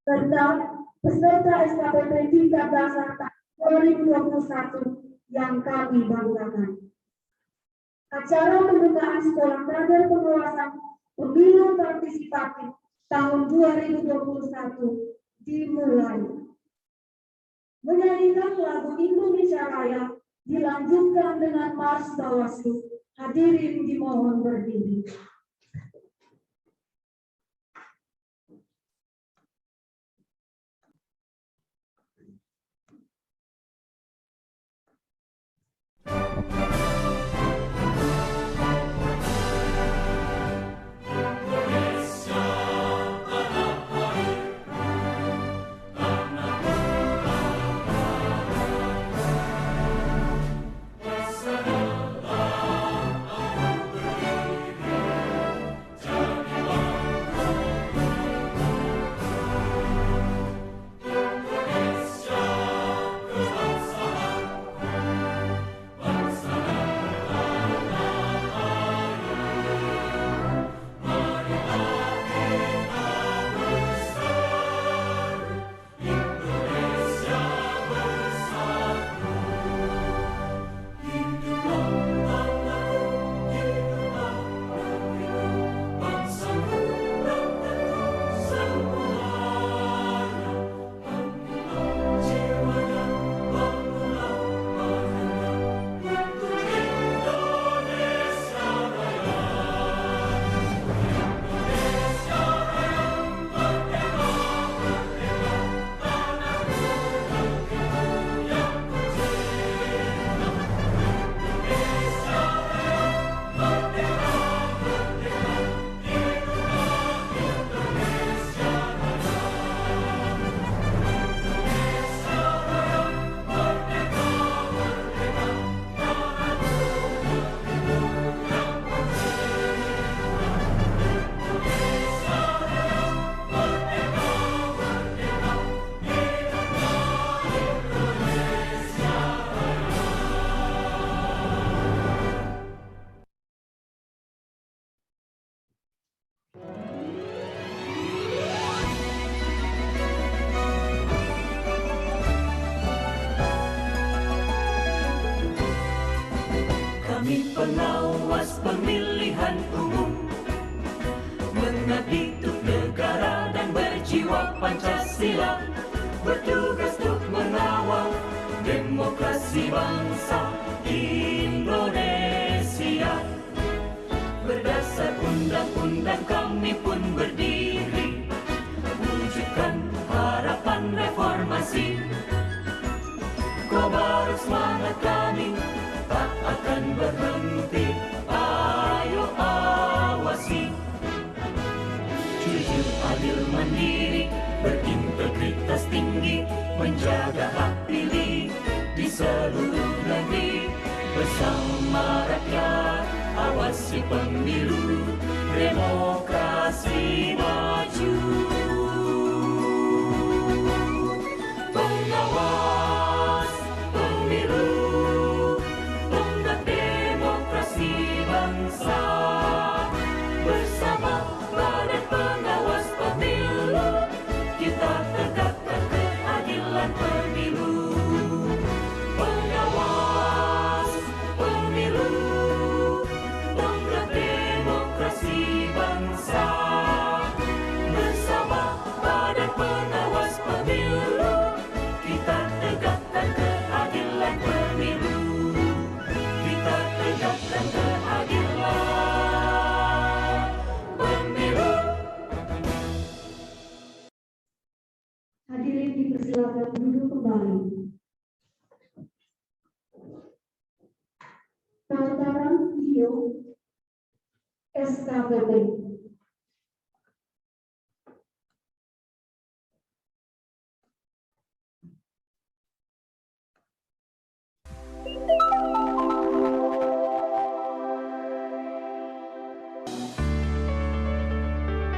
serta peserta SKPP tingkat dasar 2021 yang kami banggakan. Acara pembukaan Sekolah Kader Pengawasan Pemilu Partisipatif tahun 2021 dimulai. Menyanyikan lagu Indonesia Raya dilanjutkan dengan Mars Bawaslu. Hadirin dimohon berdiri. Kami pengawas pemilihan umum, mengabdi untuk negara dan berjiwa Pancasila, bertugas untuk mengawal demokrasi bangsa Indonesia. Berdasar undang-undang kami pun berdiri, wujudkan harapan reformasi. Kobar semangat kami tak akan berhenti, ayo awasi. Jujur, adil, mandiri, berintegritas tinggi, menjaga hak pilih di seluruh negeri. Bersama rakyat, awasi pemilu, demokrasi maju. Pengawas pemilu, tonggak demokrasi bangsa. Bersama Badan Pengawas Pemilu, kita tegakkan keadilan pemilu. Pengawas pemilu, tonggak demokrasi bangsa. Bersama Badan Pengawas Pemilu, kita tegakkan keadilan pemilu. Kita tegakkan keadilan pemilu. Hadirin dipersilakan duduk kembali. Tanda video SKPP.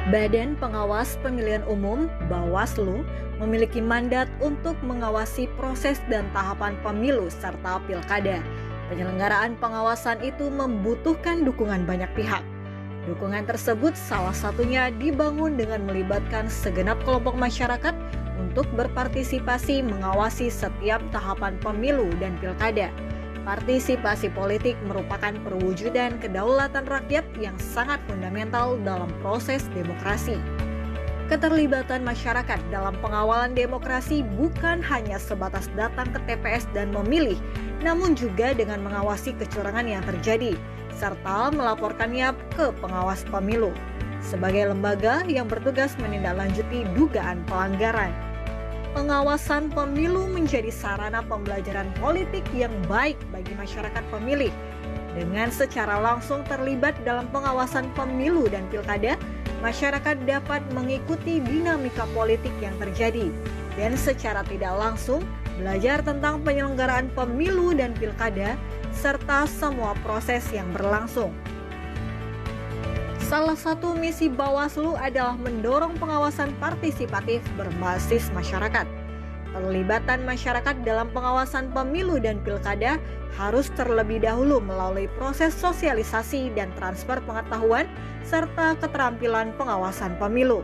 Badan Pengawas Pemilihan Umum (Bawaslu) memiliki mandat untuk mengawasi proses dan tahapan pemilu serta pilkada. Penyelenggaraan pengawasan itu membutuhkan dukungan banyak pihak. Dukungan tersebut salah satunya dibangun dengan melibatkan segenap kelompok masyarakat untuk berpartisipasi mengawasi setiap tahapan pemilu dan pilkada. Partisipasi politik merupakan perwujudan kedaulatan rakyat yang sangat fundamental dalam proses demokrasi. Keterlibatan masyarakat dalam pengawalan demokrasi bukan hanya sebatas datang ke TPS dan memilih, namun juga dengan mengawasi kecurangan yang terjadi, serta melaporkannya ke pengawas pemilu sebagai lembaga yang bertugas menindaklanjuti dugaan pelanggaran. Pengawasan pemilu menjadi sarana pembelajaran politik yang baik bagi masyarakat pemilih. Dengan secara langsung terlibat dalam pengawasan pemilu dan pilkada, masyarakat dapat mengikuti dinamika politik yang terjadi dan secara tidak langsung belajar tentang penyelenggaraan pemilu dan pilkada serta semua proses yang berlangsung. Salah satu misi Bawaslu adalah mendorong pengawasan partisipatif berbasis masyarakat. Perlibatan masyarakat dalam pengawasan pemilu dan pilkada harus terlebih dahulu melalui proses sosialisasi dan transfer pengetahuan serta keterampilan pengawasan pemilu.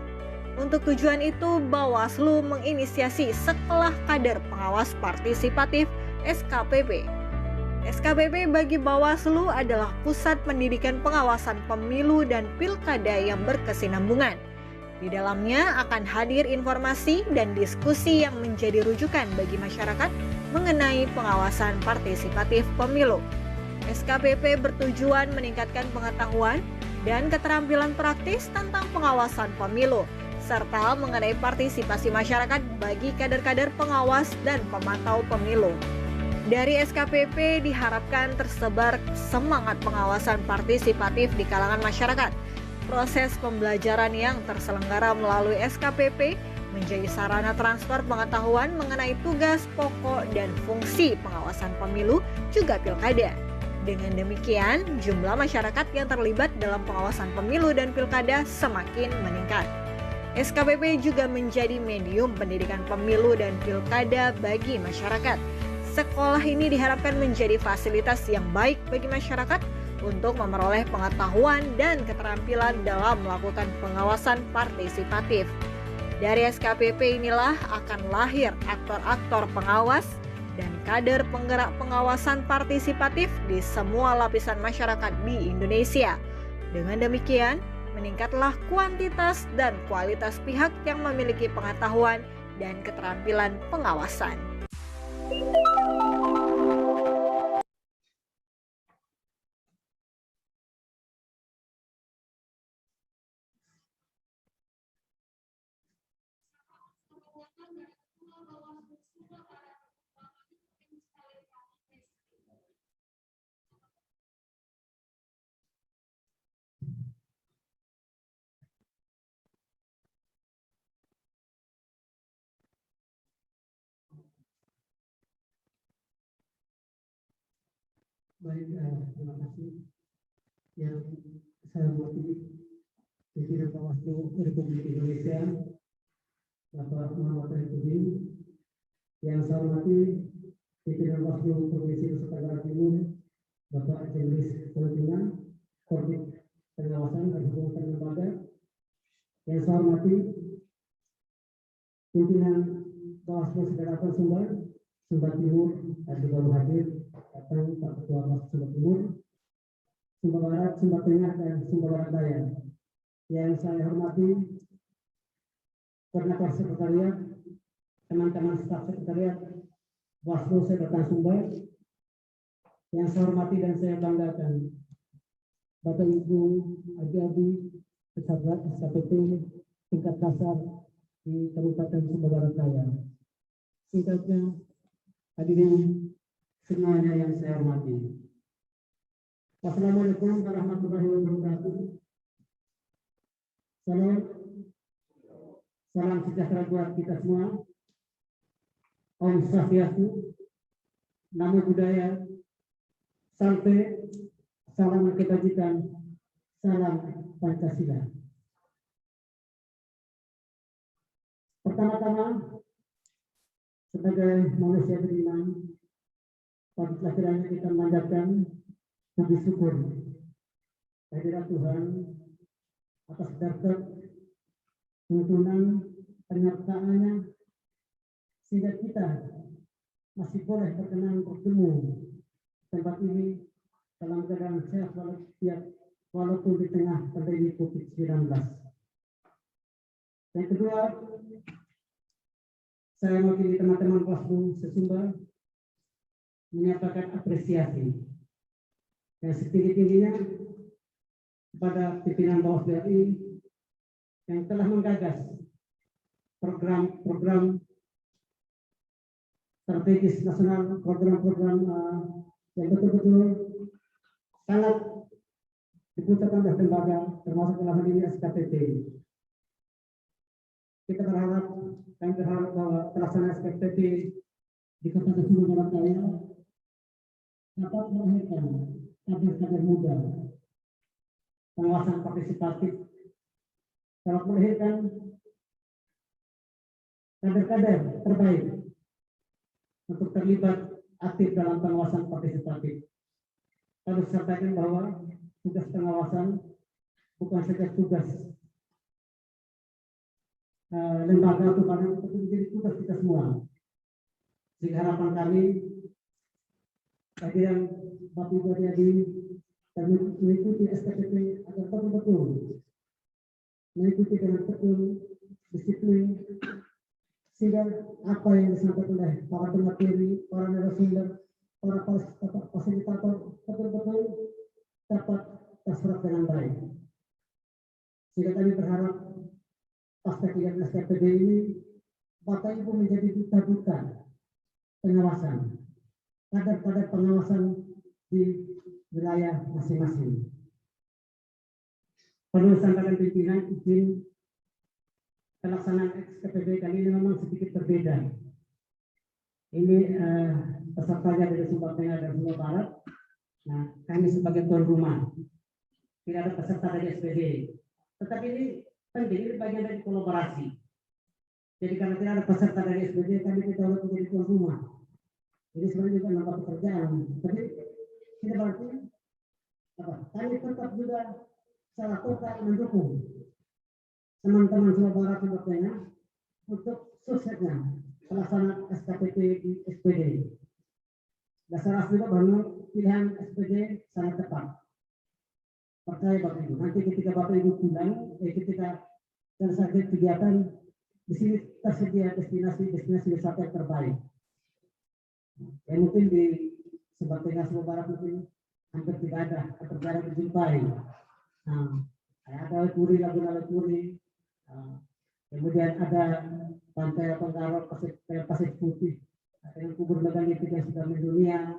Untuk tujuan itu, Bawaslu menginisiasi Sekolah Kader Pengawas Partisipatif (SKPP). SKPP bagi Bawaslu adalah pusat pendidikan pengawasan pemilu dan pilkada yang berkesinambungan. Di dalamnya akan hadir informasi dan diskusi yang menjadi rujukan bagi masyarakat mengenai pengawasan partisipatif pemilu. SKPP bertujuan meningkatkan pengetahuan dan keterampilan praktis tentang pengawasan pemilu, serta mengenai partisipasi masyarakat bagi kader-kader pengawas dan pemantau pemilu. Dari SKPP diharapkan tersebar semangat pengawasan partisipatif di kalangan masyarakat. Proses pembelajaran yang terselenggara melalui SKPP menjadi sarana transfer pengetahuan mengenai tugas pokok dan fungsi pengawasan pemilu juga pilkada. Dengan demikian, jumlah masyarakat yang terlibat dalam pengawasan pemilu dan pilkada semakin meningkat. SKPP juga menjadi medium pendidikan pemilu dan pilkada bagi masyarakat. Sekolah ini diharapkan menjadi fasilitas yang baik bagi masyarakat untuk memperoleh pengetahuan dan keterampilan dalam melakukan pengawasan partisipatif. Dari SKPP inilah akan lahir aktor-aktor pengawas dan kader penggerak pengawasan partisipatif di semua lapisan masyarakat di Indonesia. Dengan demikian, meningkatlah kuantitas dan kualitas pihak yang memiliki pengetahuan dan keterampilan pengawasan. Baik, terima kasih. Yang saya hormati Pimpinan Bawaslu Republik Indonesia, Bapak Muhammad Arifudin. Yang saya hormati Pimpinan Bawaslu Provinsi Nusa Tenggara Timur, Bapak Jendris Valentina, Korbit Pengawasan dan Hubungan Lembaga. Yang saya hormati Pimpinan Bawaslu Sekarang Sumbar Timur, dan juga hadir datang Pak Ketua Bawaslu Sumbar Timur, Sumbar Barat, Sumbar Tengah, dan Sumbar Barat Daya. Yang saya hormati Koordinator Sekretariat, teman-teman staf Sekretariat Bawaslu Sekretariat Sumbar. Yang saya hormati dan saya banggakan Bapak Ibu adik-adik pejabat SKPP tingkat dasar di Kabupaten Sumbar Barat Daya. Singkatnya, hadirin semuanya yang saya hormati. Wassalamualaikum warahmatullahi wabarakatuh. Salam sejahtera buat kita semua. Om Swastiastu, Namo Buddhaya, sampai salam kebajikan, salam Pancasila. Pertama-tama, sebagai manusia beriman, patutlah kiranya kita memanjatkan puji syukur kehadirat Tuhan atas dasar tuntunan penyertaannya, sehingga kita masih boleh berkenan bertemu tempat ini dalam keadaan sehat walaupun di tengah pandemi COVID-19. Yang kedua, saya mewakili teman-teman Bawaslu sesumbar menyatakan apresiasi yang setinggi-tingginya kepada pimpinan Bawaslu RI yang telah menggagas program-program strategis nasional, program-program yang betul-betul sangat dibutuhkan oleh lembaga, termasuk dalam hal ini SKPP. Kita berharap bahwa pelaksanaan SKPP di Kabupaten Sumber Barat Daya dapat melahirkan kader-kader muda, pengawasan partisipatif, dapat melahirkan kader-kader terbaik untuk terlibat aktif dalam pengawasan partisipatif. Harus sampaikan bahwa tugas pengawasan bukan saja tugas lembaga atau badan, tapi menjadi tugas kita semua. Sehingga harapan kami kehadiran Bapak Ibu adik-adik dan mengikuti SKPP agar betul-betul mengikuti dengan betul disiplin, sehingga apa yang disampaikan oleh para pemateri, para narasumber, para fasilitator betul-betul dapat terserap dengan baik. Sehingga kami berharap pasca kegiatan SKPD ini Bapak Ibu menjadi duta-duta pengawasan, kader-kader pengawasan di wilayah masing-masing. Perlu disampaikan pimpinan, izin pelaksanaan SKPD kali ini memang sedikit berbeda. Ini pesertanya dari Sumba Tengah dan Sumba Barat. Nah, kami sebagai tuan rumah, tidak ada peserta dari SPD. Tetapi ini penting, ini bagian dari kolaborasi. Jadi karena tidak ada peserta dari SPD, kami tidak boleh menjadi tuan rumah. Jadi sebenarnya juga nambah pekerjaan. Tapi tidak berarti apa? Kami tetap juga secara total mendukung teman-teman Sumba Barat Sumba Tengah untuk suksesnya pelaksanaan SKPP di SPD. Dasar asli bahwa pilihan SPD sangat tepat. Percaya Bapak Ibu, nanti ketika Bapak Ibu pulang, ketika selesai kegiatan di sini tersedia destinasi wisata yang terbaik. Yang mungkin di Sumba Tengah Sumba Barat mungkin hampir tidak ada atau jarang dijumpai. Nah, ada Lekuri, Laguna Lekuri, kemudian ada Pantai Penggaro, Pasir Putih, dengan kubur megalitik yang sudah mendunia.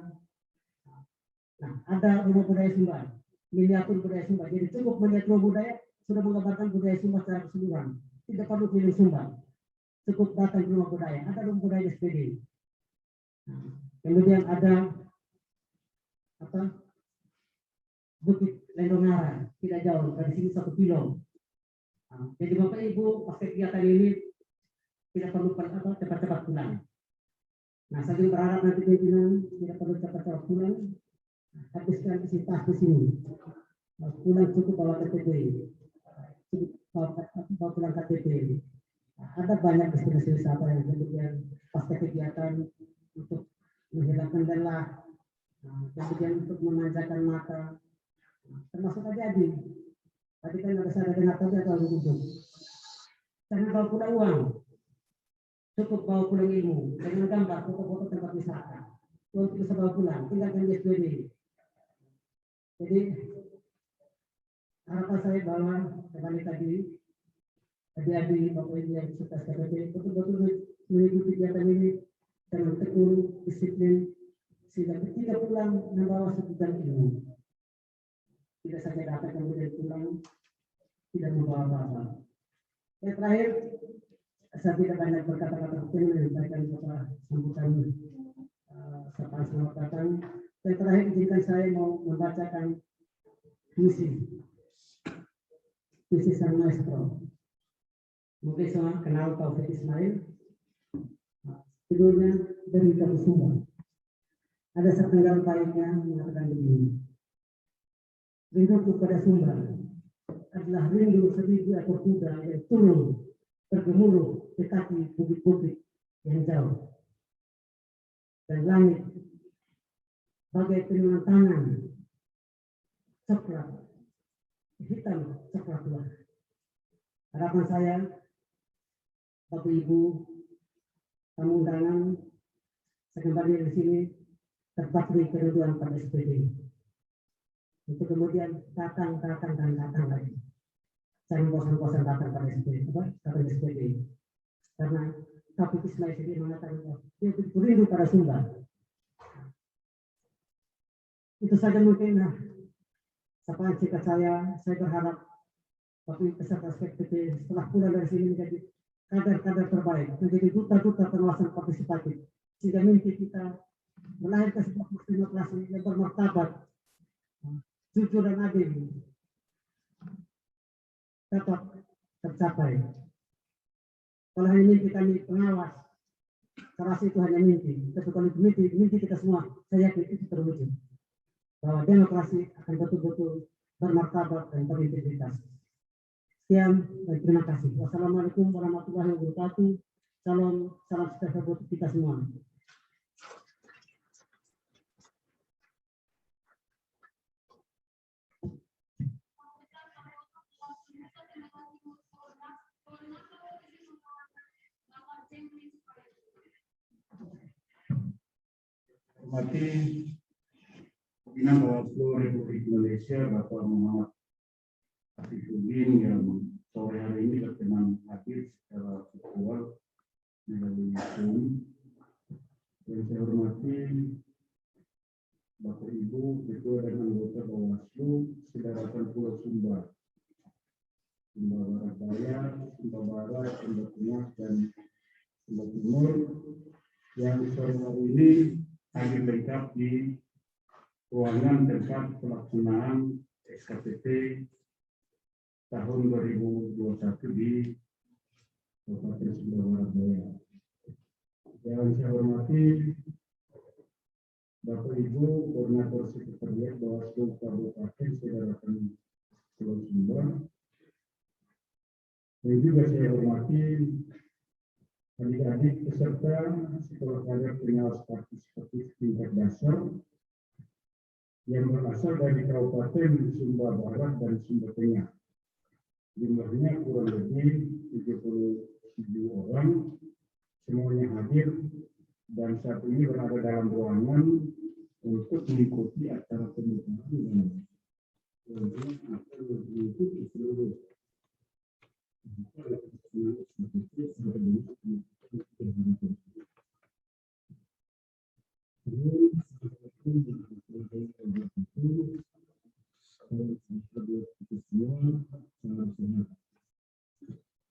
Nah, ada rumah budaya Sumba, miniatur budaya Sumba. Jadi cukup melihat rumah budaya sudah menggambarkan budaya Sumba secara keseluruhan. Tidak perlu pilih Sumba, cukup datang ke rumah budaya. Ada rumah budaya SPD. Nah, kemudian ada Bukit Lendongara, tidak jauh dari sini 1 kilo. Nah, jadi Bapak Ibu pas kegiatan ini tidak perlu cepat-cepat pulang. Nah, saya juga berharap nanti pimpinan tidak perlu cepat-cepat pulang. Habiskan isi tas di sini. Pulang cukup bawa KTP, cukup bawa pulang KTP. Ada banyak destinasi wisata yang kemudian pasca kegiatan untuk menghilangkan lelah, kemudian untuk memanjakan mata, termasuk aja di. Tadi kan ada saya dengar tadi atau duduk. Jangan bawa pulang uang, cukup bawa pulang ilmu dengan gambar foto-foto tempat wisata. Uang bisa bawa pulang, tinggalkan di SPD. Jadi harapan saya bahwa kembali tadi adik-adik Bapak Ibu yang suka SKPP betul-betul mengikuti kegiatan ini dengan tekun, disiplin, sehingga ketika pulang membawa sebidang ilmu. Tidak saja datang kemudian pulang tidak membawa apa-apa. Yang terakhir, saya tidak banyak berkata-kata menyampaikan beberapa sambutan sapaan selamat datang. Yang terakhir, izinkan saya mau membacakan puisi sang maestro. Mungkin semua kenal Taufik Ismail. Judulnya Derita Sumba. Ada sepenggal baiknya mengatakan begini. Rinduku pada Sumba, adalah rindu 1000 ekor kuda yang turun tergemuruh di kaki bukit-bukit yang jauh. Dan langit bagai penuhan tangan coklat, hitam coklat tua. Harapan saya, Bapak Ibu, tamu undangan, sekembali di sini terbakti kerinduan pada SPD. Untuk kemudian datang lagi. Jangan bosan-bosan datang pada SPD. Karena Kapit Ismail sendiri mengatakan dia berindu pada Sumba. Itu saja mungkin sapaan singkat saya berharap Bapak peserta SPD setelah pulang dari sini menjadi kader-kader terbaik, menjadi duta-duta pengawasan partisipatif, sehingga mimpi kita melahirkan sebuah demokrasi yang bermartabat, jujur dan adil dapat tercapai. Kalau hanya mimpi kami pengawas, saya rasa itu hanya mimpi. Tapi kalau mimpi kita semua, saya yakin itu terwujud. Bahwa demokrasi akan betul-betul bermartabat dan berintegritas. Sekian dan terima kasih. Wassalamualaikum warahmatullahi wabarakatuh. Salam sejahtera buat kita semua. Hormati pimpinan Bawaslu Republik Indonesia Bapak Muhammad Afifuddin yang sore hari ini berkenan hadir secara virtual melalui Zoom. Yang saya hormati Bapak Ibu Ketua dan anggota Bawaslu Sedaratan Pulau Sumba, Sumba Barat Daya, Sumba Barat, Sumba Tengah, dan Sumba Timur yang sore hari ini hadir lengkap di ruangan tempat pelaksanaan SKPP tahun 2021 di Kabupaten Sumba Barat Daya. Yang saya hormati Bapak Ibu Koordinator Sekretariat Bawaslu Kabupaten Sedaratan Pulau Sumba, dan juga saya hormati adik-adik peserta sekolah kader pengawas partisipatif tingkat dasar yang berasal dari Kabupaten Sumba Barat dan Sumba Tengah. Jumlahnya kurang lebih 77 orang, semuanya hadir dan saat ini berada dalam ruangan untuk mengikuti acara pembukaan dan akan mengikuti seluruh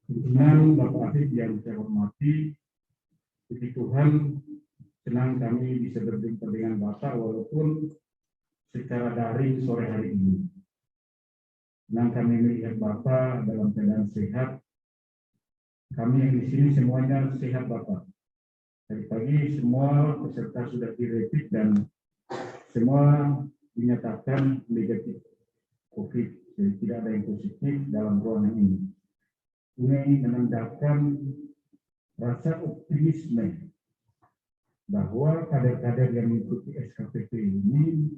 pimpinan Bapak Afif yang saya hormati, puji Tuhan senang kami bisa berjumpa dengan Bapak walaupun secara daring sore hari ini. Senang kami melihat Bapak dalam keadaan sehat. Kami yang di sini semuanya sehat Bapak. Tadi pagi semua peserta sudah direpit dan semua dinyatakan negatif COVID. Jadi tidak ada yang positif dalam ruangan ini. Ini menandakan rasa optimisme bahwa kader-kader yang mengikuti SKPP ini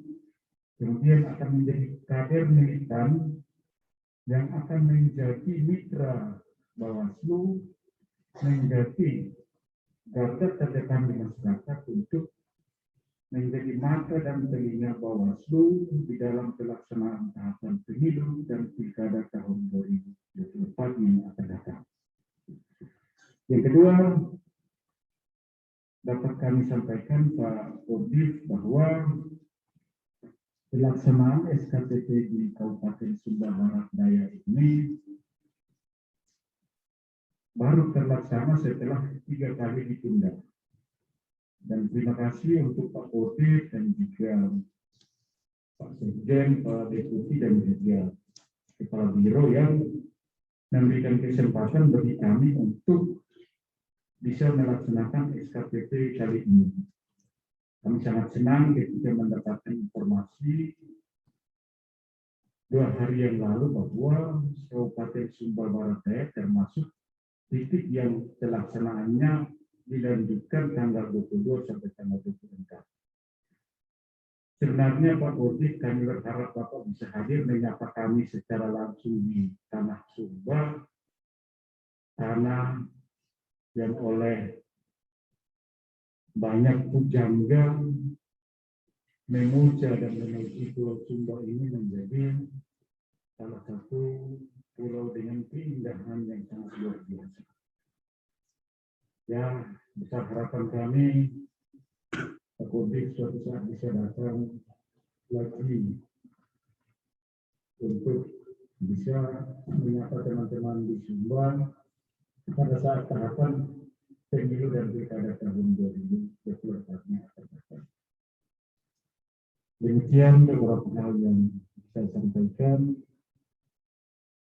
kemudian akan menjadi kader militan yang akan menjadi mitra Bawaslu, menjadi garda terdepan di masyarakat untuk menjadi mata dan telinga Bawaslu di dalam pelaksanaan tahapan pemilu dan pilkada tahun 2024 yang akan datang. Yang kedua, dapat kami sampaikan Pak Kodif bahwa pelaksanaan SKPP di Kabupaten Sumba Barat Daya ini baru terlaksana setelah 3 kali ditunda. Dan terima kasih untuk Pak Kodif dan juga Pak Sekjen, Pak Deputi dan juga Kepala Biro yang memberikan kesempatan bagi kami untuk bisa melaksanakan SKPP kali ini. Kami sangat senang ketika mendapatkan informasi 2 hari yang lalu bahwa Kabupaten Sumba Barat Daya termasuk titik yang pelaksanaannya dilanjutkan tanggal 22 sampai tanggal 24. Sebenarnya Pak Bodik, kami berharap Bapak bisa hadir menyapa kami secara langsung di tanah Sumba, tanah yang oleh banyak pujangga memuja dan memuji Pulau Sumba ini menjadi salah satu pulau dengan keindahan yang sangat luar biasa. Ya, besar harapan kami Pak Bodik suatu saat bisa datang lagi untuk bisa menyapa teman-teman di Sumba pada saat tahapan pemilu dan pilkada tahun 2024 yang akan datang. Demikian beberapa hal yang saya sampaikan,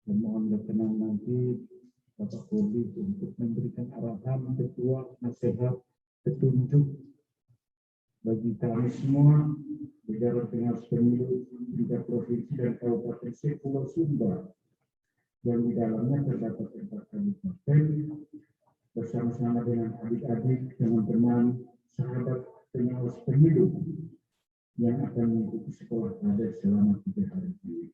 dan mohon berkenan nanti Bapak Bodik untuk memberikan arahan, ketua, nasihat, petunjuk bagi kami semua di Dewan Pengawas Pemilu tingkat provinsi dan kabupaten Pulau Sumba, yang di dalamnya terdapat 4 kabupaten bersama-sama dengan adik-adik, teman-teman, sahabat pengawas pemilu yang akan mengikuti sekolah adat selama 3 hari ini.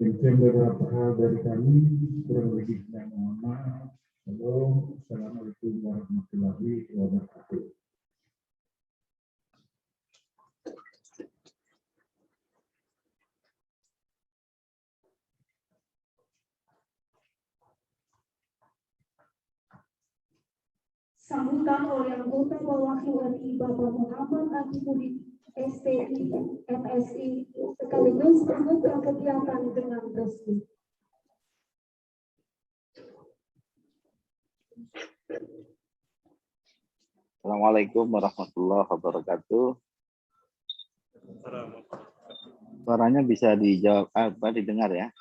Demikian beberapa hal dari kami, kurang lebihnya mohon maaf. Assalamualaikum warahmatullahi wabarakatuh. Sambutan oleh anggota Bawaslu RI Bapak Muhammad Akifudin SPI MSI sekaligus membuka kegiatan dengan resmi. Assalamualaikum warahmatullahi wabarakatuh. Suaranya bisa dijawab didengar ya.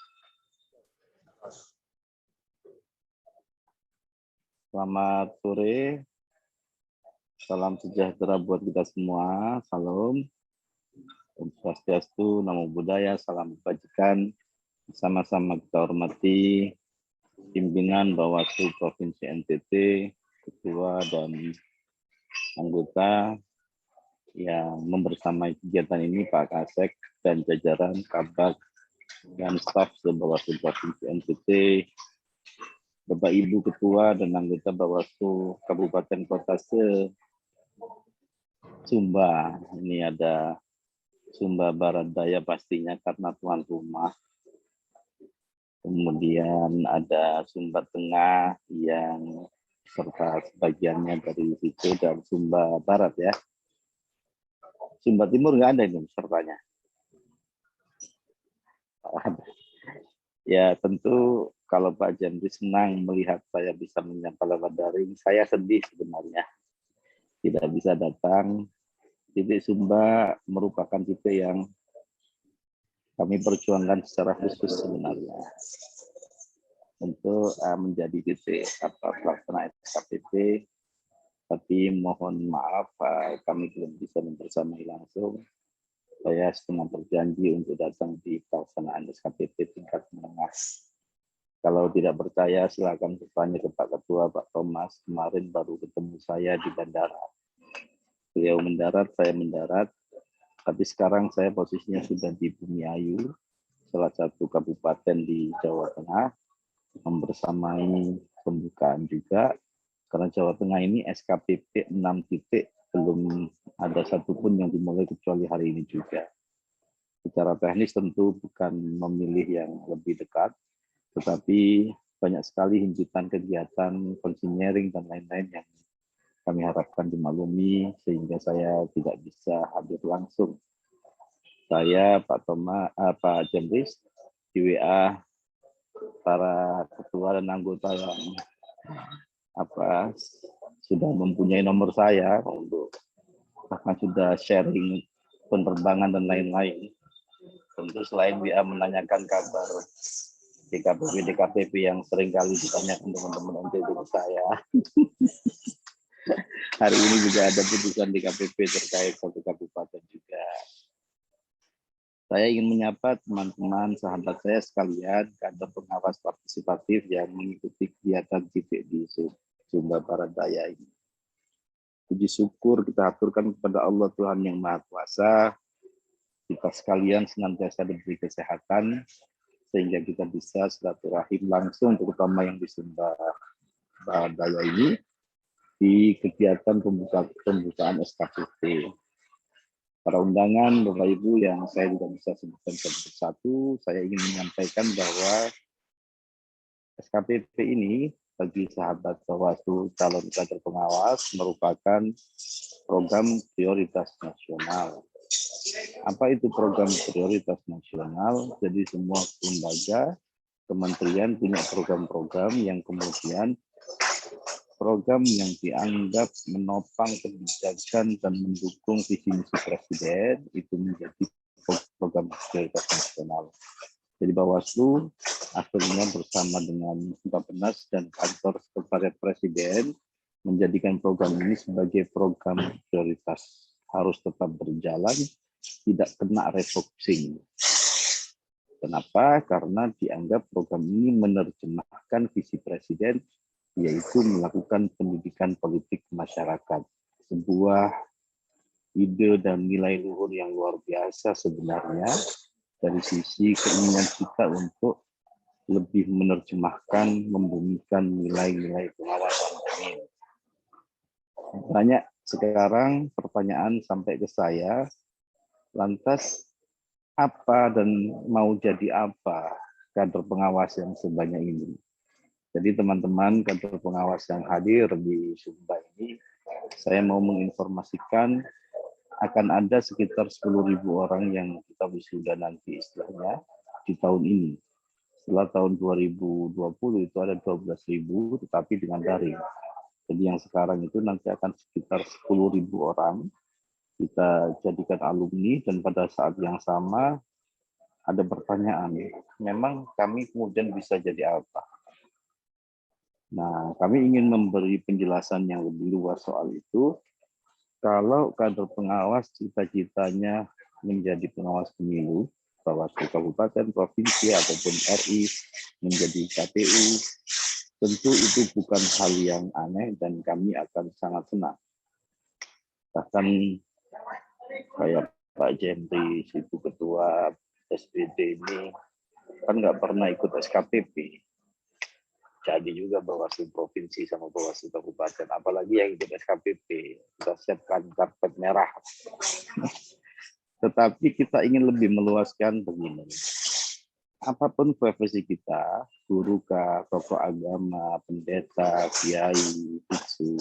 Selamat sore. Salam sejahtera buat kita semua. Salam. Om Swastiastu, Namo Buddhaya, salam kebajikan. Sama-sama kita hormati pimpinan Bawaslu Provinsi NTT, ketua dan anggota yang membersamai kegiatan ini, Pak Kasek dan jajaran Kabak dan staf Bawaslu Provinsi NTT, Bapak Ibu Ketua dan anggota Bawaslu Kabupaten Kota Sumba. Ini ada Sumba Barat Daya pastinya karena tuan rumah. Kemudian ada Sumba Tengah yang serta sebagiannya dari situ dan Sumba Barat ya. Sumba Timur nggak ada ini pesertanya. Ya tentu kalau Pak Jendri senang melihat saya bisa menyapa lewat daring, saya sedih sebenarnya tidak bisa datang. Titik Sumba merupakan titik yang kami perjuangkan secara khusus sebenarnya untuk menjadi titik pelaksanaan SKPP, tapi mohon maaf kami belum bisa membersamai langsung. Saya setengah berjanji untuk datang di pelaksanaan SKPP tingkat menengah. Kalau tidak percaya silakan bertanya ke Pak Ketua, Pak Thomas. Kemarin baru ketemu saya di bandara. Beliau mendarat, saya mendarat. Tapi sekarang saya posisinya sudah di Bumiayu, salah satu kabupaten di Jawa Tengah, membersamai pembukaan juga. Karena Jawa Tengah ini SKPP 6 titik, belum ada satupun yang dimulai kecuali hari ini juga. Secara teknis tentu bukan memilih yang lebih dekat, tetapi banyak sekali himpitan kegiatan konsinyering dan lain-lain yang kami harapkan dimaklumi sehingga saya tidak bisa hadir langsung. Saya Pak Thomas, Pak Jendris di WA para ketua dan anggota yang sudah mempunyai nomor saya untuk bahkan sudah sharing penerbangan dan lain-lain. Tentu selain WA menanyakan kabar DKPP yang seringkali ditanyakan teman-teman NTT saya. Hari ini juga ada putusan DKPP terkait satu kabupaten juga. Saya ingin menyapa teman-teman, sahabat saya sekalian, kader pengawas partisipatif yang mengikuti kegiatan CIVIK di Sumba Barat Daya ini. Puji syukur kita aturkan kepada Allah Tuhan yang Maha Kuasa, kita sekalian senantiasa diberi kesehatan, sehingga kita bisa silaturahim langsung, terutama yang di Sumba Barat Daya ini, di kegiatan pembukaan SKPP. Para undangan, Bapak Ibu yang saya juga bisa sebutkan satu persatu, saya ingin menyampaikan bahwa SKPP ini bagi sahabat Bawaslu calon kader pengawas merupakan program prioritas nasional. Apa itu program prioritas nasional? Jadi semua lembaga, kementerian punya program-program yang kemudian program yang dianggap menopang kebijakan dan mendukung visi misi Presiden itu menjadi program prioritas nasional. Jadi Bawaslu akhirnya bersama dengan Bappenas dan kantor sekretariat Presiden menjadikan program ini sebagai program prioritas, harus tetap berjalan, tidak kena refocusing. Kenapa? Karena dianggap program ini menerjemahkan visi Presiden, yaitu melakukan pendidikan politik masyarakat. Sebuah ide dan nilai luhur yang luar biasa sebenarnya dari sisi keinginan kita untuk lebih menerjemahkan, membumikan nilai-nilai pengawasan pemilu. Banyak sekarang pertanyaan sampai ke saya, lantas apa dan mau jadi apa kader pengawas yang sebanyak ini? Jadi teman-teman kantor pengawas yang hadir di Sumba ini, saya mau menginformasikan akan ada sekitar 10.000 orang yang kita wisuda nanti istilahnya di tahun ini. Setelah tahun 2020 itu ada 12.000, tetapi dengan daring. Jadi yang sekarang itu nanti akan sekitar 10.000 orang kita jadikan alumni, dan pada saat yang sama ada pertanyaan, memang kami kemudian bisa jadi apa? Nah, kami ingin memberi penjelasan yang lebih luas soal itu. Kalau kader pengawas cita-citanya menjadi pengawas pemilu, Bawaslu Kabupaten, Provinsi, ataupun RI, menjadi KPU, tentu itu bukan hal yang aneh dan kami akan sangat senang. Bahkan kayak Pak Jendri, itu ketua SPD ini, kan nggak pernah ikut SKPP. Jadi juga Bawaslu Provinsi sama Bawaslu Kabupaten, apalagi yang ikut SKPP, kita siapkan karpet merah. Tetapi kita ingin lebih meluaskan begini. Apapun profesi kita, guru kah, tokoh agama, pendeta, kiai, biksu,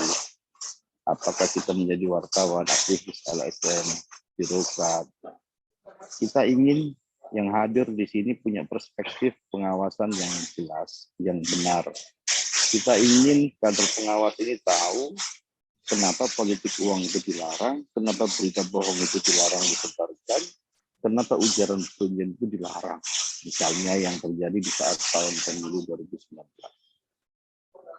apakah kita menjadi wartawan, aktivis LSM, birokrat, kita ingin yang hadir di sini punya perspektif pengawasan yang jelas, yang benar. Kita ingin kader pengawas ini tahu kenapa politik uang itu dilarang, kenapa berita bohong itu dilarang disebarkan, kenapa ujaran kebencian itu dilarang. Misalnya yang terjadi di saat tahun pemilu 2019.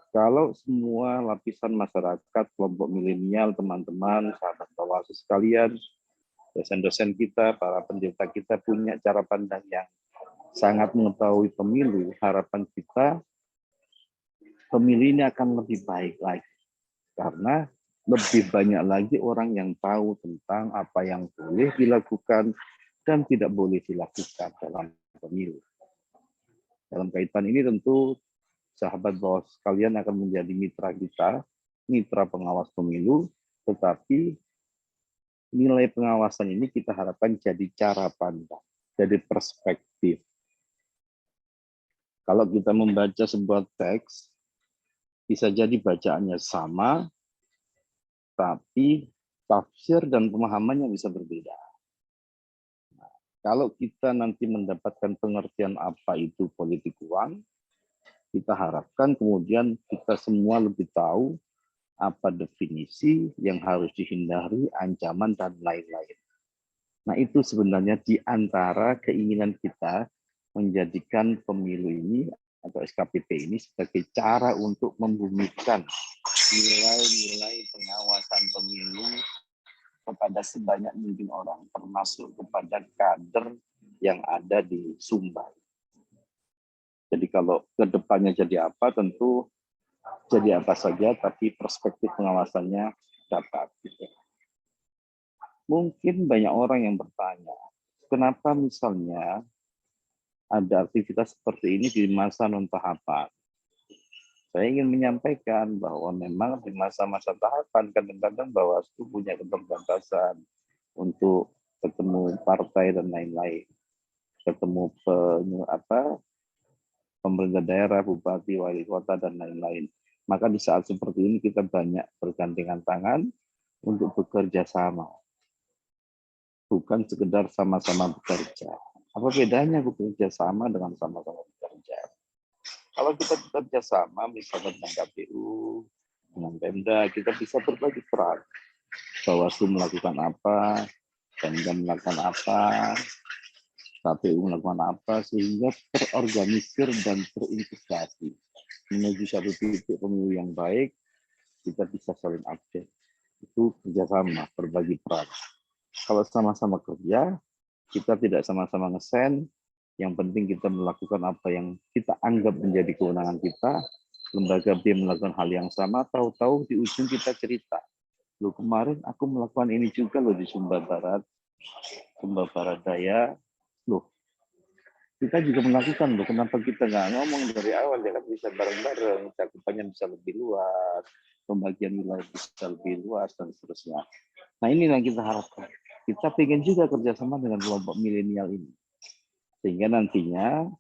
Kalau semua lapisan masyarakat, kelompok milenial, teman-teman, sahabat Bawaslu sekalian, dosen-dosen kita, para pendeta kita punya cara pandang yang sangat mengetahui pemilu, harapan kita pemilu ini akan lebih baik lagi. Karena lebih banyak lagi orang yang tahu tentang apa yang boleh dilakukan dan tidak boleh dilakukan dalam pemilu. Dalam kaitan ini tentu sahabat Bawaslu sekalian akan menjadi mitra kita, mitra pengawas pemilu, tetapi nilai pengawasan ini kita harapkan jadi cara pandang, jadi perspektif. Kalau kita membaca sebuah teks, bisa jadi bacaannya sama, tapi tafsir dan pemahamannya bisa berbeda. Nah, kalau kita nanti mendapatkan pengertian apa itu politik uang, kita harapkan kemudian kita semua lebih tahu apa definisi yang harus dihindari, ancaman, dan lain-lain. Nah, itu sebenarnya di antara keinginan kita menjadikan pemilu ini atau SKPP ini sebagai cara untuk membumikan nilai-nilai pengawasan pemilu kepada sebanyak mungkin orang, termasuk kepada kader yang ada di Sumba. Jadi kalau kedepannya jadi apa, tentu jadi apa saja, tapi perspektif pengawasannya dapat. Gitu. Mungkin banyak orang yang bertanya, kenapa misalnya ada aktivitas seperti ini di masa non-tahapan? Saya ingin menyampaikan bahwa memang di masa-masa tahapan kadang-kadang Bawaslu punya keterbatasan untuk ketemu partai dan lain-lain, ketemu pemerintah daerah, bupati, wali kota dan lain-lain. Maka di saat seperti ini kita banyak bergandengan tangan untuk bekerja sama, bukan sekedar sama-sama bekerja. Apa bedanya bekerja sama dengan sama-sama bekerja? Kalau kita bekerja sama, misalnya dengan KPU, dengan Pemda, kita bisa berbagi peran. Bawaslu melakukan apa, Pemda melakukan apa, KPU melakukan apa, sehingga terorganisir dan terintegrasi. Menuju satu titik pemilu yang baik, kita bisa saling update. Itu kerjasama, berbagi peran. Kalau sama-sama kerja, kita tidak sama-sama ngesen, yang penting kita melakukan apa yang kita anggap menjadi kewenangan kita, lembaga B melakukan hal yang sama, tahu-tahu di ujung kita cerita. Loh kemarin aku melakukan ini juga loh di Sumba Barat, Sumba Barat Daya. Loh, kita juga melakukan loh, kenapa kita nggak ngomong dari awal, ya kan bisa bareng-bareng, cakupannya bisa lebih luas, pembagian wilayah bisa lebih luas, dan seterusnya. Nah ini yang kita harapkan. Kita ingin juga kerjasama dengan kelompok milenial ini. Sehingga nantinya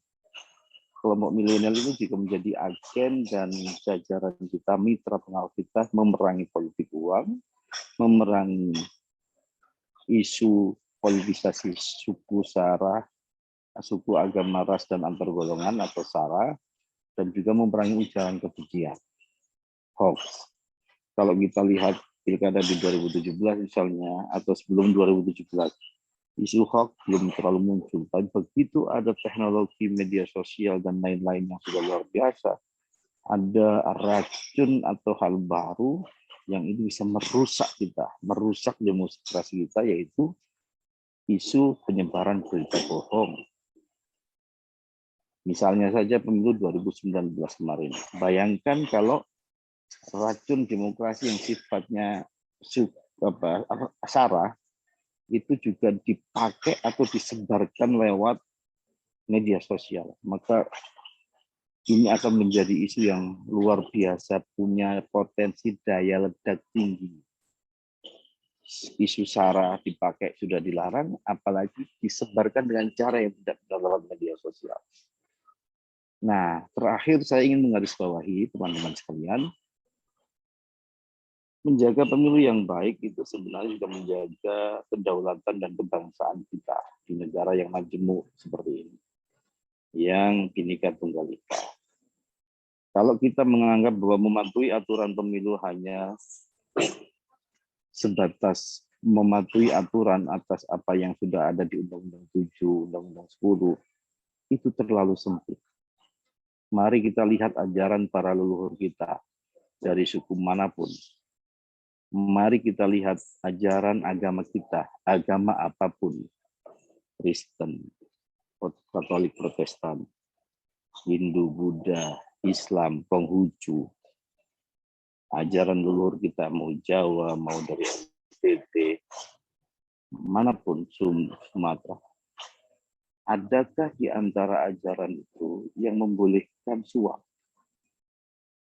kelompok milenial ini juga menjadi agen dan jajaran kita, mitra pengawal kita, memerangi politik uang, memerangi isu politisasi suku, sara, suku, agama, ras, dan antar golongan atau sara, dan juga memerangi ujaran kebencian, hoax. Kalau kita lihat pilkada di 2017 misalnya, atau sebelum 2017, isu hoax belum terlalu muncul, tapi begitu ada teknologi media sosial dan lain-lain yang sudah luar biasa, ada racun atau hal baru yang ini bisa merusak kita, merusak demonstrasi kita, yaitu isu penyebaran berita bohong. Misalnya saja pemilu 2019 kemarin, bayangkan kalau racun demokrasi yang sifatnya sara itu juga dipakai atau disebarkan lewat media sosial, maka ini akan menjadi isu yang luar biasa, punya potensi daya ledak tinggi. Isu sara dipakai sudah dilarang, apalagi disebarkan dengan cara yang tidak benar lewat media sosial. Nah, terakhir saya ingin menggarisbawahi teman-teman sekalian, menjaga pemilu yang baik itu sebenarnya juga menjaga kedaulatan dan kebangsaan kita di negara yang majemuk seperti ini, yang Bhinneka Tunggal Ika. Kalau kita menganggap bahwa mematuhi aturan pemilu hanya sebatas mematuhi aturan atas apa yang sudah ada di Undang-Undang 7, Undang-Undang 10, itu terlalu sempit. Mari kita lihat ajaran para leluhur kita dari suku manapun. Mari kita lihat ajaran agama kita, agama apapun, Kristen, Katolik, Protestan, Hindu, Buddha, Islam, Konghucu, ajaran leluhur kita mau Jawa, mau dari NTT, manapun, Sumatera. Adakah di antara ajaran itu yang membolehkan suap?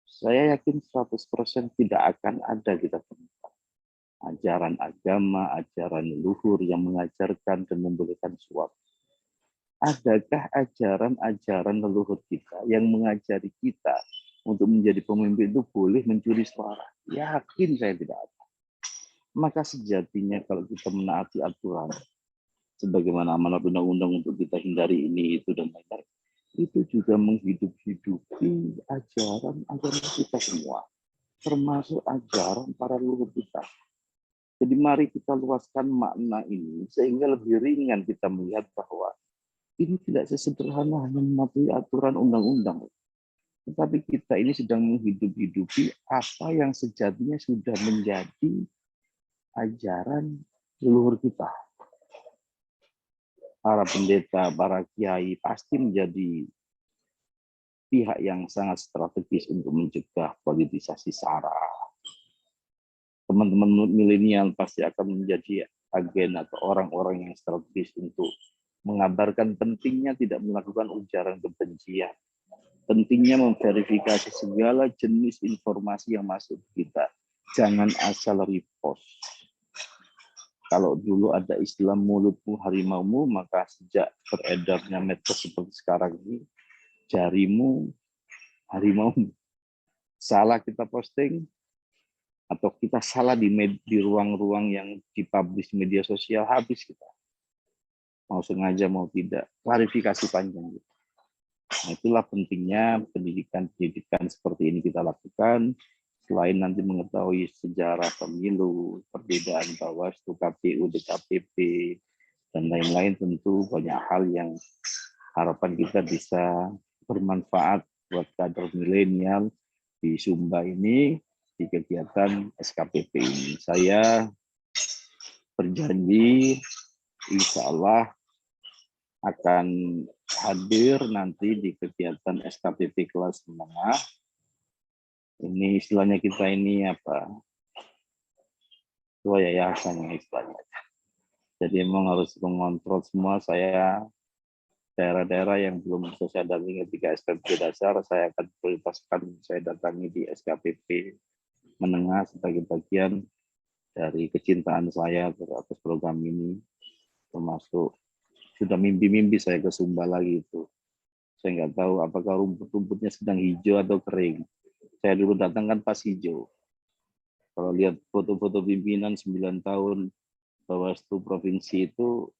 Saya yakin 100% tidak akan ada kita temukan ajaran agama, ajaran leluhur yang mengajarkan dan membolehkan suap. Adakah ajaran-ajaran leluhur kita yang mengajari kita untuk menjadi pemimpin itu boleh mencuri suara? Yakin saya tidak ada. Maka sejatinya kalau kita menaati aturan, sebagaimana amanat undang-undang untuk kita hindari ini, itu, dan lain-lain, itu juga menghidup-hidupi ajaran agama kita semua, termasuk ajaran para leluhur kita. Jadi mari kita luaskan makna ini, sehingga lebih ringan kita melihat bahwa ini tidak sesederhana hanya mematuhi aturan undang-undang. Tetapi kita ini sedang menghidup-hidupi apa yang sejatinya sudah menjadi ajaran leluhur kita. para pendeta, para kiai pasti menjadi pihak yang sangat strategis untuk mencegah politisasi SARA. Teman-teman milenial pasti akan menjadi agen atau orang-orang yang strategis untuk mengabarkan pentingnya tidak melakukan ujaran kebencian, pentingnya memverifikasi segala jenis informasi yang masuk ke kita. Jangan asal repost. Kalau dulu ada istilah mulutmu harimaumu, maka sejak beredarnya medsos seperti sekarang ini, jarimu harimaumu. Salah kita posting, atau kita salah di ruang-ruang yang dipublish media sosial, habis kita. Mau sengaja mau tidak, klarifikasi panjang. Nah, itulah pentingnya pendidikan seperti ini kita lakukan. Selain nanti mengetahui sejarah pemilu, perbedaan Bawaslu, KPU, DKPP, dan lain-lain, tentu banyak hal yang harapan kita bisa bermanfaat buat kader milenial di Sumba ini, di kegiatan SKPP ini. Saya berjanji insya Allah akan hadir nanti di kegiatan SKPP kelas menengah. Ini istilahnya kita ini apa? Ketua yayasan yang istilahnya. Jadi memang harus mengontrol semua. Saya daerah-daerah yang belum bisa saya dampingi ketika SKPP dasar, saya akan prioritaskan saya datangi di SKPP menengah sebagai bagian dari kecintaan saya atas program ini, termasuk sudah mimpi-mimpi saya ke Sumba lagi itu. Saya nggak tahu apakah rumput-rumputnya sedang hijau atau kering. Saya dulu datang kan pas hijau. Kalau lihat foto-foto pimpinan 9 tahun Bawaslu provinsi itu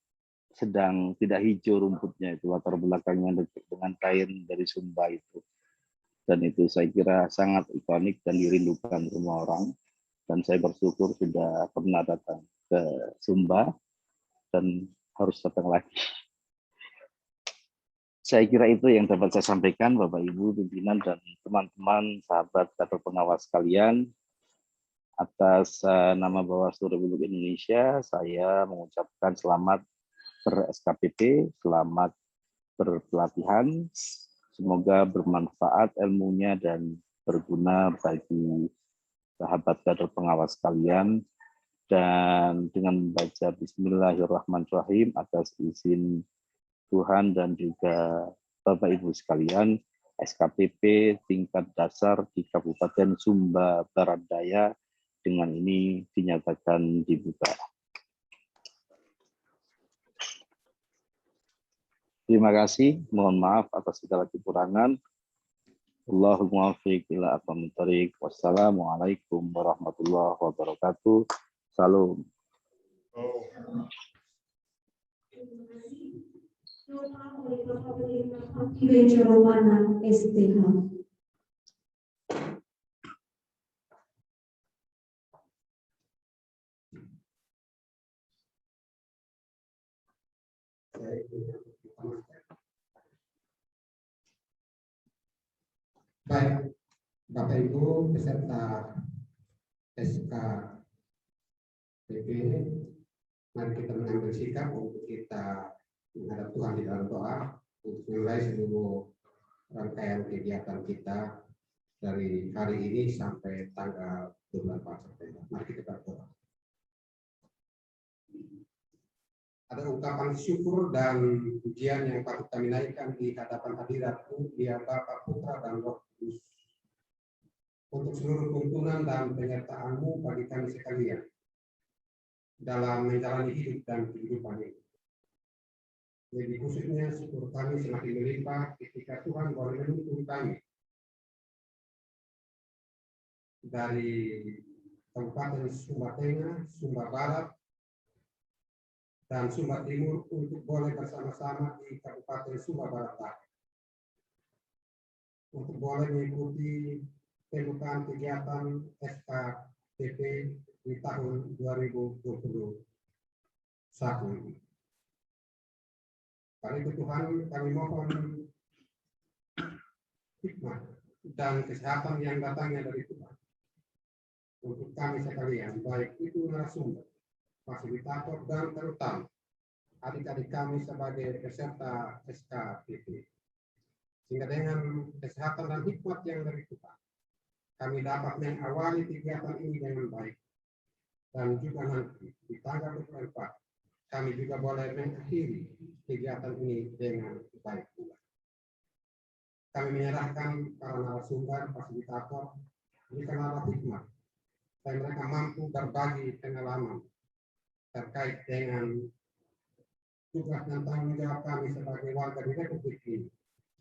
sedang tidak hijau rumputnya, itu latar belakangnya dengan kain dari Sumba itu. Dan itu saya kira sangat ikonik dan dirindukan semua orang. Dan saya bersyukur sudah pernah datang ke Sumba dan harus datang lagi. Saya kira itu yang dapat saya sampaikan, Bapak Ibu pimpinan dan teman-teman sahabat kader pengawas sekalian. Atas nama Bawaslu Republik Indonesia, saya mengucapkan selamat ber-SKPP, selamat berpelatihan. Semoga bermanfaat ilmunya dan berguna bagi sahabat kader pengawas sekalian. Dan dengan membaca Bismillahirrahmanirrahim atas izin Tuhan dan juga Bapak Ibu sekalian, SKPP tingkat dasar di Kabupaten Sumba Barat Daya dengan ini dinyatakan dibuka. Terima kasih, mohon maaf atas segala kekurangan. Allahumma muwaffiq ila aqwamit thoriq. Wassalamualaikum warahmatullahi wabarakatuh. Salam. Oleh Bapak Bejo Romana STH. Baik, Bapak Ibu peserta SKPP, mari kita mengambil sikap untuk kita menghadap Tuhan di dalam doa untuk mulai seluruh rangkaian kegiatan kita dari hari ini sampai tanggal 12 September. Mari kita berdoa. Ada ungkapan syukur dan pujian yang patut kami naikkan di hadapan hadirat-Mu, Dia Bapa, Putra, dan Roh Kudus, untuk seluruh tuntunan dan penyertaan-Mu bagi kami sekalian dalam menjalani hidup dan kehidupan ini. Lebih khususnya syukur kami semakin melimpah ketika Tuhan boleh menuntun kami dari Kabupaten Sumba Tengah, Sumba Barat, dan Sumba Timur untuk boleh bersama-sama di Kabupaten Sumba Barat, untuk boleh mengikuti pembukaan kegiatan SKPP di tahun 2021 ini. Karena itu Tuhan, kami mohon hikmah dan kesehatan yang datangnya dari Tuhan untuk kami sekalian, baik itu narasumber, fasilitator, dan terutama adik-adik kami sebagai peserta SKPP. Sehingga dengan kesehatan dan hikmat yang dari Tuhan, kami dapat mengawali kegiatan ini dengan baik. Dan juga nanti di tanggal 24, kami juga boleh mengakhiri kegiatan ini dengan baik pula. Kami menyerahkan para narasumber, fasilitator, berikan arah hikmat, dan mereka mampu berbagi pengalaman terkait dengan tugas dan tanggung jawab kami sebagai warga di Republik ini,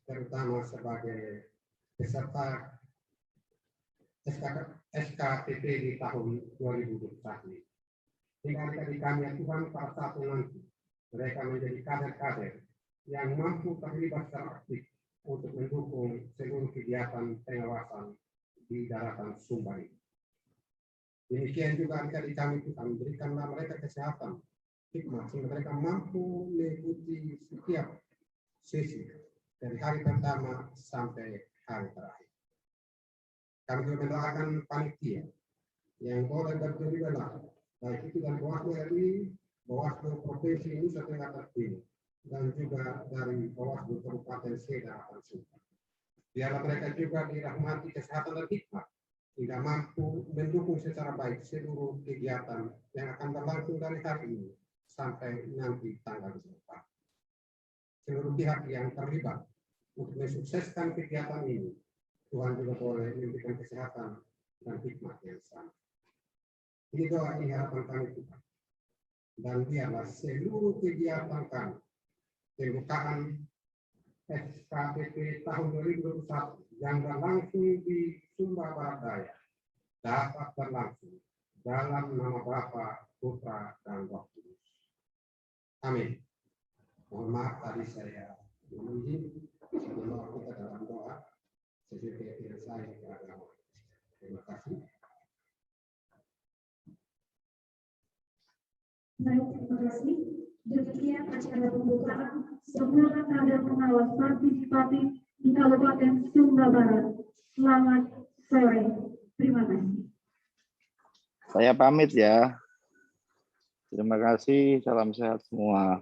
terutama sebagai peserta SKPP di tahun 2021. Hingga adik-adik kami yang Tuhan pada saat nanti mereka menjadi kader-kader yang mampu terlibat secara aktif untuk mendukung seluruh kegiatan pengawasan di daratan Sumba ini. Demikian juga adik-adik kami Tuhan, berikanlah mereka kesehatan, hikmat, sehingga mereka mampu mengikuti setiap sesi dari hari pertama sampai hari terakhir. Kami juga mendoakan panitia yang boleh berterlibat, baik itu dari Bawaslu RI, Bawaslu Provinsi Nusa Tenggara Timur, dan juga dari Bawaslu Kabupaten Seda atau Sumba. Biarlah mereka juga dirahmati kesehatan dan hikmat, hingga mampu mendukung secara baik seluruh kegiatan yang akan berlangsung dari hari ini sampai nanti tanggal 4. Seluruh pihak yang terlibat untuk mensukseskan kegiatan ini, Tuhan juga boleh memberikan kesehatan dan hikmat yang sama. Ini doa ini harapan kami Tuhan. Dan biarlah seluruh kegiatan kami, pembukaan SKPP tahun 2021 yang berlangsung di Sumba Barat Daya dapat berlangsung dalam nama Bapa, Putra, dan Roh Kudus. Amin. Mohon maaf tadi saya memuji sebelum kita dalam doa. Sesuai saya agama. Terima kasih. Baik, terima kasih. Demikian acara pembukaan Sempurna Kader Pengawas Partisipatif di Kabupaten Sumba Barat. Selamat sore. Terima kasih. Saya pamit ya. Terima kasih. Salam sehat semua.